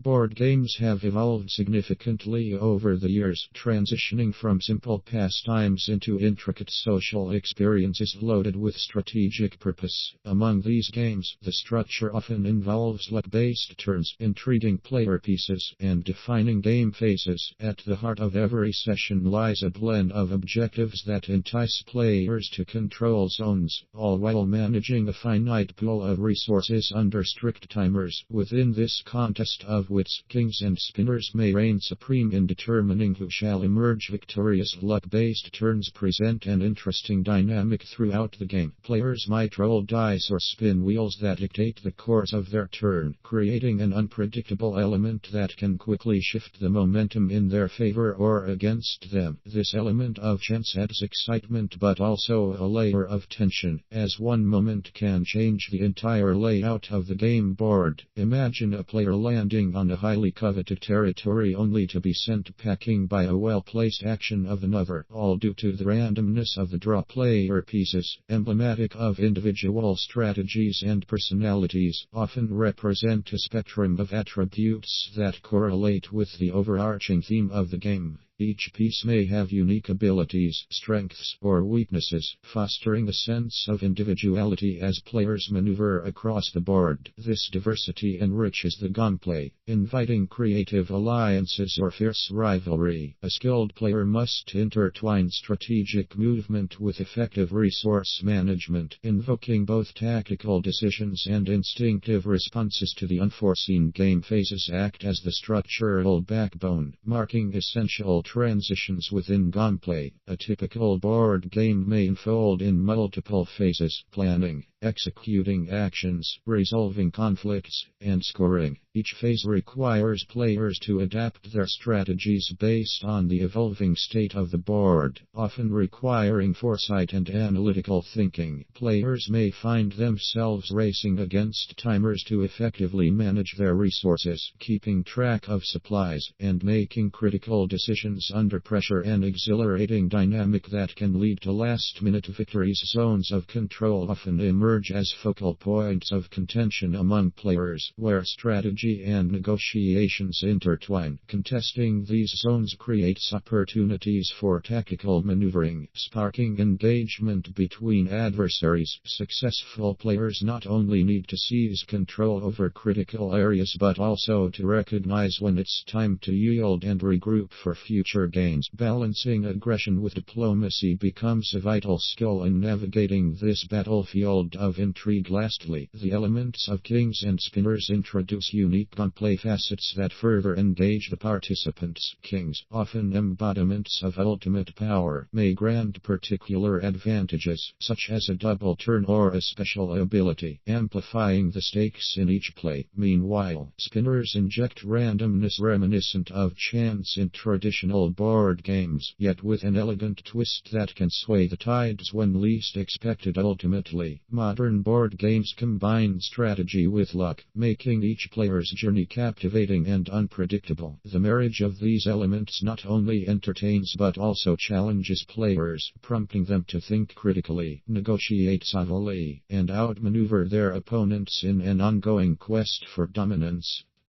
Board games have evolved significantly over the years, transitioning from simple pastimes into intricate social experiences loaded with strategic purpose. Among these games, the structure often involves luck-based turns, intriguing player pieces, and defining game phases. At the heart of every session lies a blend of objectives that entice players to control zones, all while managing a finite pool of resources under strict timers. Within this contest of wits, kings and spinners may reign supreme in determining who shall emerge victorious. Luck-based turns present an interesting dynamic throughout the game. Players might roll dice or spin wheels that dictate the course of their turn, creating an unpredictable element that can quickly shift the momentum in their favor or against them. This element of chance adds excitement but also a layer of tension, as one moment can change the entire layout of the game board. Imagine a player landing on a highly coveted territory only to be sent packing by a well-placed action of another, all due to the randomness of the draw. Player pieces, emblematic of individual strategies and personalities, often represent a spectrum of attributes that correlate with the overarching theme of the game. Each piece may have unique abilities, strengths, or weaknesses, fostering a sense of individuality as players maneuver across the board. This diversity enriches the gunplay, inviting creative alliances or fierce rivalry. A skilled player must intertwine strategic movement with effective resource management, invoking both tactical decisions and instinctive responses to the unforeseen. Game phases act as the structural backbone, marking essential transitions within gunplay. A typical board game may unfold in multiple phases: planning, executing actions, resolving conflicts, and scoring. Each phase requires players to adapt their strategies based on the evolving state of the board, often requiring foresight and analytical thinking. Players may find themselves racing against timers to effectively manage their resources, keeping track of supplies, and making critical decisions under pressure, an exhilarating dynamic that can lead to last-minute victories. Zones of control often emerge as focal points of contention among players, where strategy and negotiations intertwine. Contesting these zones creates opportunities for tactical maneuvering, sparking engagement between adversaries. Successful players not only need to seize control over critical areas but also to recognize when it's time to yield and regroup for future gains. Balancing aggression with diplomacy becomes a vital skill in navigating this battlefield of intrigue. Lastly, the elements of kings and spinners introduce unique gunplay facets that further engage the participants. Kings, often embodiments of ultimate power, may grant particular advantages, such as a double turn or a special ability, amplifying the stakes in each play. Meanwhile, spinners inject randomness reminiscent of chance in traditional board games, yet with an elegant twist that can sway the tides when least expected. Ultimately, modern board games combine strategy with luck, making each player's journey captivating and unpredictable. The marriage of these elements not only entertains but also challenges players, prompting them to think critically, negotiate subtly, and outmaneuver their opponents in an ongoing quest for dominance.